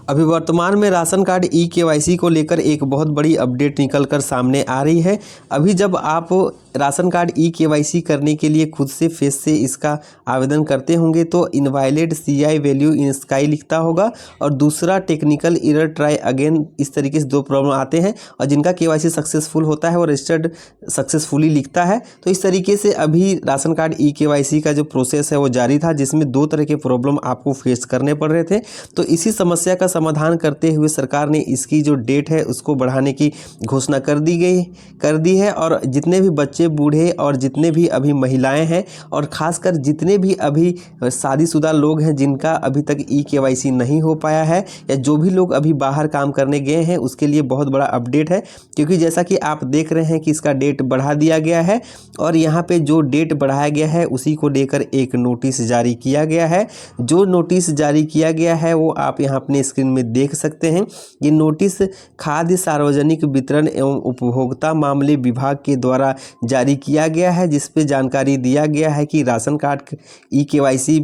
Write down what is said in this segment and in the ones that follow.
अभी वर्तमान में राशन कार्ड ई-केवाईसी को लेकर एक बहुत बड़ी अपडेट निकल कर सामने आ रही है। अभी जब आप राशन कार्ड ई-केवाईसी करने के लिए खुद से फेस से इसका आवेदन करते होंगे तो invalid CI value in sky लिखता होगा और दूसरा टेक्निकल एरर ट्राई अगेन, इस तरीके से दो प्रॉब्लम आते हैं और जिनका केवाईसी सक्सेसफुल होता है वो रजिस्टर्ड सक्सेसफुली लिखता है। तो इस तरीके से अभी राशन कार्ड ई-केवाईसी का जो प्रोसेस है वो जारी था, जिसमें दो तरह के प्रॉब्लम आपको फेस करने पड़ रहे थे। तो इसी समस्या का समाधान करते हुए सरकार ने इसकी जो डेट है उसको बढ़ाने की घोषणा कर दी है और जितने भी बच्चे, बूढ़े और जितने भी अभी महिलाएं हैं और ख़ासकर जितने भी अभी शादीशुदा लोग हैं जिनका अभी तक ई-केवाईसी नहीं हो पाया है या जो भी लोग अभी बाहर काम करने गए हैं, उसके लिए बहुत बड़ा अपडेट है। क्योंकि जैसा कि आप देख रहे हैं कि इसका डेट बढ़ा दिया गया है और यहाँ पे जो डेट बढ़ाया गया है उसी को लेकर एक नोटिस जारी किया गया है। जो नोटिस जारी किया गया है वो आप यहाँ अपने स्क्रीन में देख सकते हैं। ये नोटिस खाद्य सार्वजनिक वितरण एवं उपभोक्ता मामले विभाग के द्वारा जारी किया गया है, जिस पे जानकारी दिया गया है कि राशन कार्ड ई-केवाईसी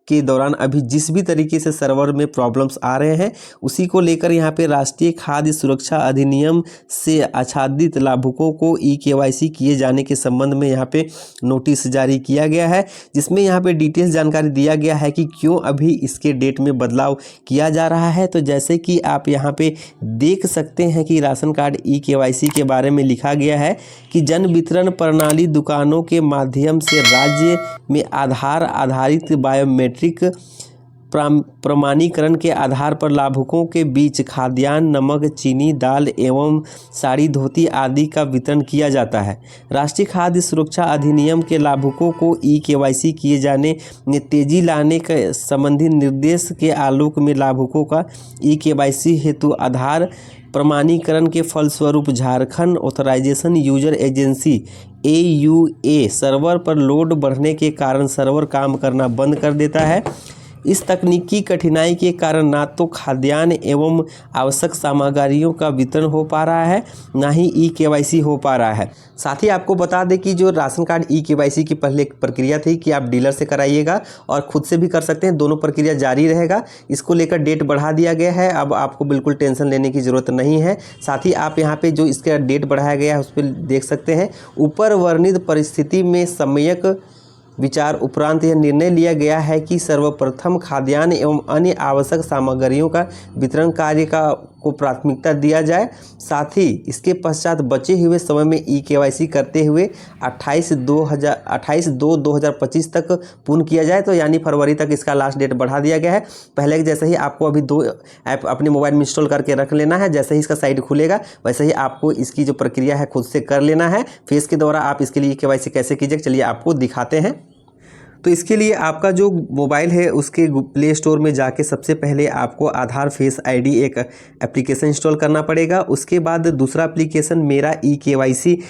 के दौरान अभी जिस भी तरीके से सर्वर में प्रॉब्लम्स आ रहे हैं उसी को लेकर यहाँ पे राष्ट्रीय खाद्य सुरक्षा अधिनियम से आच्छादित लाभुकों को ई-केवाईसी किए जाने के संबंध में यहाँ पे नोटिस जारी किया गया है, जिसमें यहाँ पे डिटेल्स जानकारी दिया गया है कि क्यों अभी इसके डेट में बदलाव किया जा रहा है। तो जैसे कि आप यहाँ पे देख सकते हैं कि राशन कार्ड ई-केवाईसी के बारे में लिखा गया है कि जन वितरण प्रणाली दुकानों के माध्यम से राज्य में आधार आधारित बायोमेट्रिक प्रमाणीकरण के आधार पर लाभुकों के बीच खाद्यान्न, नमक, चीनी, दाल एवं साड़ी, धोती आदि का वितरण किया जाता है। राष्ट्रीय खाद्य सुरक्षा अधिनियम के लाभुकों को ई-केवाईसी किए जाने में तेजी लाने के संबंधी निर्देश के आलोक में लाभुकों का ई-केवाईसी हेतु आधार प्रमाणीकरण के फलस्वरूप Jharkhand authorization user agency AUA server पर लोड बढ़ने के कारण सर्वर काम करना बंद कर देता है। इस तकनीकी कठिनाई के कारण ना तो खाद्यान्न एवं आवश्यक सामग्रियों का वितरण हो पा रहा है, ना ही ई-केवाईसी हो पा रहा है। साथ ही आपको बता दें कि जो राशन कार्ड ई-केवाईसी की पहले एक प्रक्रिया थी कि आप डीलर से कराइएगा और खुद से भी कर सकते हैं, दोनों प्रक्रिया जारी रहेगा। इसको लेकर डेट बढ़ा दिया गया है, अब आपको बिल्कुल टेंशन लेने की ज़रूरत नहीं है। साथ ही आप यहाँ पे जो इसका डेट बढ़ाया गया है उस पर देख सकते हैं, ऊपर वर्णित परिस्थिति में सम्यक विचार उपरांत यह निर्णय लिया गया है कि सर्वप्रथम खाद्यान्न एवं अन्य आवश्यक सामग्रियों का वितरण कार्य को प्राथमिकता दिया जाए। साथ ही इसके पश्चात बचे हुए समय में ई-केवाईसी करते हुए 28/2/2025 तक पूर्ण किया जाए। तो यानी फरवरी तक इसका लास्ट डेट बढ़ा दिया गया है। पहले जैसे ही आपको अभी 2 ऐप अपने मोबाइल में इंस्टॉल करके रख लेना है, जैसे ही इसका साइट खुलेगा वैसे ही आपको इसकी जो प्रक्रिया है खुद से कर लेना है। फेस के द्वारा आप इसके लिए ई-केवाईसी कैसे कीजिए, चलिए आपको दिखाते हैं। तो इसके लिए आपका जो मोबाइल है उसके प्ले स्टोर में जाके सबसे पहले आपको आधार फेस आईडी एक एप्लीकेशन इंस्टॉल करना पड़ेगा। उसके बाद दूसरा एप्लीकेशन मेरा ई-केवाईसी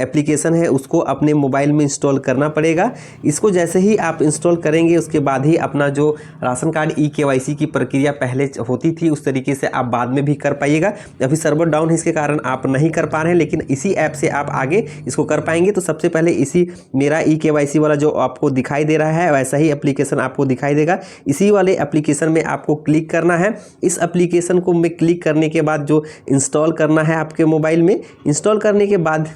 एप्लीकेशन है, उसको अपने मोबाइल में इंस्टॉल करना पड़ेगा। इसको जैसे ही आप इंस्टॉल करेंगे उसके बाद ही अपना जो राशन कार्ड ई-केवाईसी की प्रक्रिया पहले होती थी उस तरीके से आप बाद में भी कर पाइएगा। अभी सर्वर डाउन है इसके कारण आप नहीं कर पा रहे हैं, लेकिन इसी ऐप से आप आगे इसको कर पाएंगे। तो सबसे पहले इसी मेरा ई-केवाईसी वाला जो आपको दिखाई दे रहा है वैसा ही एप्लीकेशन आपको दिखाई देगा। इसी वाले एप्लीकेशन में आपको क्लिक करना है। इस एप्लीकेशन को में क्लिक करने के बाद जो इंस्टॉल करना है आपके मोबाइल में, इंस्टॉल करने के बाद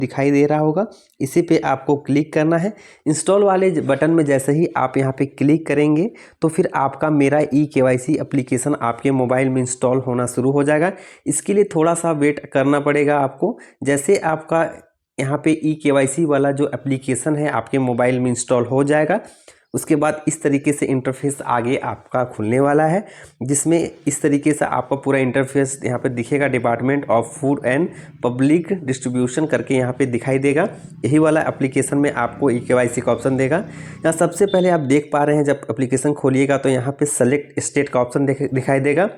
दिखाई दे रहा होगा, इसी पे आपको क्लिक करना है। इंस्टॉल वाले बटन में जैसे ही आप यहाँ पे क्लिक करेंगे तो फिर आपका मेरा ई-केवाईसी एप्लीकेशन आपके मोबाइल में इंस्टॉल होना शुरू हो जाएगा। इसके लिए थोड़ा सा वेट करना पड़ेगा आपको। जैसे आपका यहाँ पे ई-केवाईसी वाला जो एप्लीकेशन है आपके मोबाइल में इंस्टॉल हो जाएगा, उसके बाद इस तरीके से इंटरफेस आगे आपका खुलने वाला है, जिसमें इस तरीके से आपका पूरा इंटरफेस यहाँ पे दिखेगा। Department of food and public distribution करके यहाँ पे दिखाई देगा। यही वाला एप्लीकेशन में आपको ई-केवाईसी का ऑप्शन देगा। यहाँ सबसे पहले आप देख पा रहे हैं, जब एप्लीकेशन खोलिएगा तो यहाँ पे सेलेक्ट स्टेट का ऑप्शन दिखाई देगा,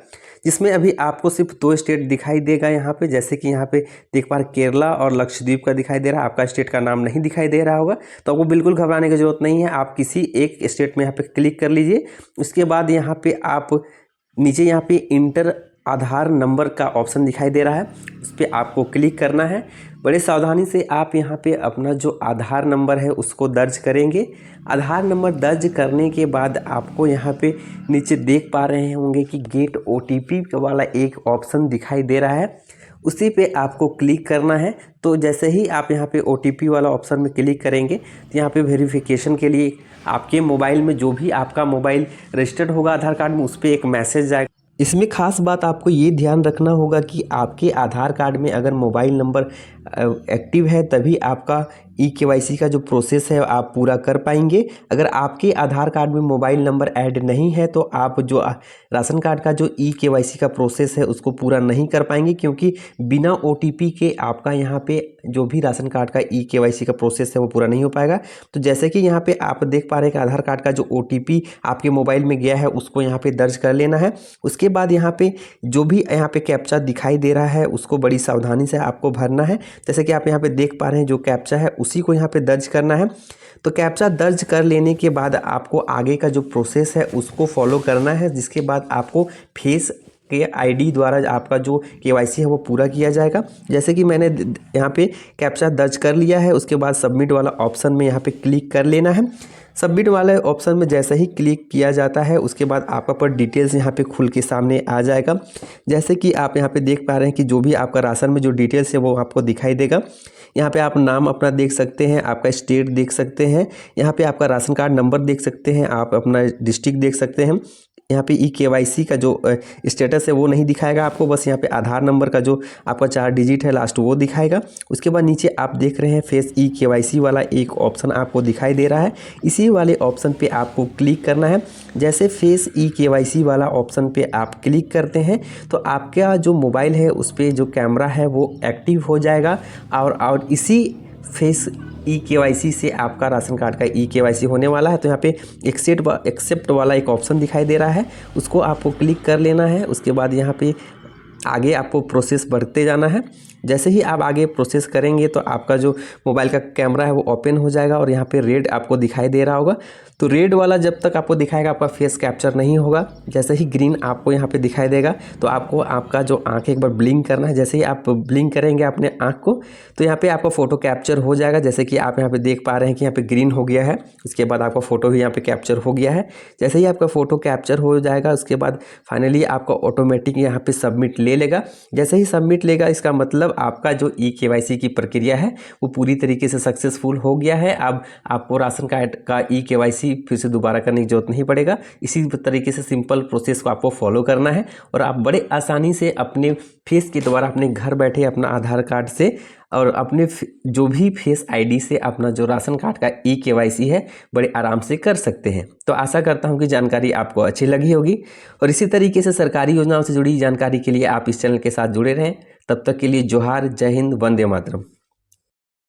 जिसमें अभी आपको सिर्फ 2 स्टेट दिखाई देगा यहाँ पे। जैसे कि यहाँ पे देख पा रहे केरला और लक्षद्वीप का दिखाई दे रहा है, आपका स्टेट का नाम नहीं दिखाई दे रहा होगा। तो आपको बिल्कुल घबराने की जरूरत नहीं है, आप किसी एक स्टेट में यहाँ पे क्लिक कर लीजिए। उसके बाद यहाँ पे आप नीचे यहाँ पे इंटर आधार नंबर का ऑप्शन दिखाई दे रहा है, उस पर आपको क्लिक करना है। बड़े सावधानी से आप यहाँ पे अपना जो आधार नंबर है उसको दर्ज करेंगे। आधार नंबर दर्ज करने के बाद आपको यहाँ पे नीचे देख पा रहे होंगे कि गेट OTP वाला एक ऑप्शन दिखाई दे रहा है, उसी पे आपको क्लिक करना है। तो जैसे ही आप यहाँ पे OTP वाला ऑप्शन में क्लिक करेंगे तो यहाँ पे वेरिफिकेशन के लिए आपके मोबाइल में जो भी आपका मोबाइल रजिस्टर्ड होगा आधार कार्ड में, उस पर एक मैसेज जाएगा। इसमें खास बात आपको ये ध्यान रखना होगा कि आपके आधार कार्ड में अगर मोबाइल नंबर एक्टिव है तभी आपका eKYC का जो प्रोसेस है आप पूरा कर पाएंगे। अगर आपके आधार कार्ड में मोबाइल नंबर ऐड नहीं है तो आप जो राशन कार्ड का जो eKYC का प्रोसेस है उसको पूरा नहीं कर पाएंगे, क्योंकि बिना OTP के आपका यहाँ पे जो भी राशन कार्ड का eKYC का प्रोसेस है वो पूरा नहीं हो पाएगा। तो जैसे कि यहाँ पे आप देख पा रहे हैं कि आधार कार्ड का जो OTP आपके मोबाइल में गया है उसको यहाँ पे दर्ज कर लेना है। उसके बाद यहाँ पे जो भी यहाँ पे कैप्चा दिखाई दे रहा है उसको बड़ी सावधानी से आपको भरना है। जैसे कि आप यहाँ पे देख पा रहे हैं जो कैप्चा है उसी को यहाँ पे दर्ज करना है। तो कैप्चा दर्ज कर लेने के बाद आपको आगे का जो प्रोसेस है उसको फॉलो करना है, जिसके बाद आपको फेस के ID द्वारा आपका जो KYC है वो पूरा किया जाएगा। जैसे कि मैंने यहाँ पे कैप्चा दर्ज कर लिया है, उसके बाद सबमिट वाला ऑप्शन में यहाँ पे क्लिक कर लेना है। सबमिट वाले ऑप्शन में जैसे ही क्लिक किया जाता है उसके बाद आपका पर डिटेल्स यहाँ पे खुल के सामने आ जाएगा। जैसे कि आप यहाँ पे देख पा रहे हैं कि जो भी आपका राशन में जो डिटेल्स है वो आपको दिखाई देगा। यहाँ पे आप नाम अपना देख सकते हैं, आपका स्टेट देख सकते हैं, यहाँ पे आपका राशन कार्ड नंबर देख सकते हैं, आप अपना डिस्ट्रिक्ट देख सकते हैं। यहाँ पे eKYC का जो स्टेटस है वो नहीं दिखाएगा आपको, बस यहाँ पे आधार नंबर का जो आपका 4 डिजिट है लास्ट वो दिखाएगा। उसके बाद नीचे आप देख रहे हैं फेस eKYC वाला एक ऑप्शन आपको दिखाई दे रहा है, इसी वाले ऑप्शन पे आपको क्लिक करना है। जैसे फेस eKYC वाला ऑप्शन पे आप क्लिक करते हैं तो आपका जो मोबाइल है उस पर जो कैमरा है वो एक्टिव हो जाएगा और इसी फेस eKYC से आपका राशन कार्ड का eKYC होने वाला है। तो यहाँ पे एक्सेप्ट वाला एक ऑप्शन दिखाई दे रहा है, उसको आपको क्लिक कर लेना है। उसके बाद यहाँ पे आगे आपको प्रोसेस बढ़ते जाना है। जैसे ही आप आगे प्रोसेस करेंगे तो आपका जो मोबाइल का कैमरा है वो ओपन हो जाएगा और यहाँ पे रेड आपको दिखाई दे रहा होगा। तो रेड वाला जब तक आपको दिखाएगा आपका फेस कैप्चर नहीं होगा। जैसे ही ग्रीन आपको यहाँ पे दिखाई देगा तो आपको आपका जो आँख एक बार ब्लिंक करना है। जैसे ही आप ब्लिंक करेंगे अपने आँख को तो यहाँ पे आपका फ़ोटो कैप्चर हो जाएगा। जैसे कि आप यहाँ पे देख पा रहे हैं कि यहाँ पे ग्रीन हो गया है, उसके बाद आपका फ़ोटो भी यहाँ पे कैप्चर हो गया है। जैसे ही आपका फ़ोटो कैप्चर हो जाएगा उसके बाद फाइनली आपका ऑटोमेटिक यहाँ पे सबमिट ले लेगा। जैसे ही सबमिट लेगा इसका मतलब आपका जो eKYC की प्रक्रिया है वो पूरी तरीके से सक्सेसफुल हो गया है। अब आपको राशन कार्ड का eKYC फिर से दोबारा करने की जरूरत नहीं पड़ेगा। इसी तरीके से सिंपल प्रोसेस को आपको फॉलो करना है और आप बड़े आसानी से अपने फेस के द्वारा अपने घर बैठे अपना आधार कार्ड से और अपने जो भी फेस ID से अपना जो राशन कार्ड का eKYC है बड़े आराम से कर सकते हैं। तो आशा करता हूं कि जानकारी आपको अच्छी लगी होगी और इसी तरीके से सरकारी योजनाओं से जुड़ी जानकारी के लिए आप इस चैनल के साथ जुड़े रहें। तब तक के लिए जोहार, जय हिंद, वंदे मातरम।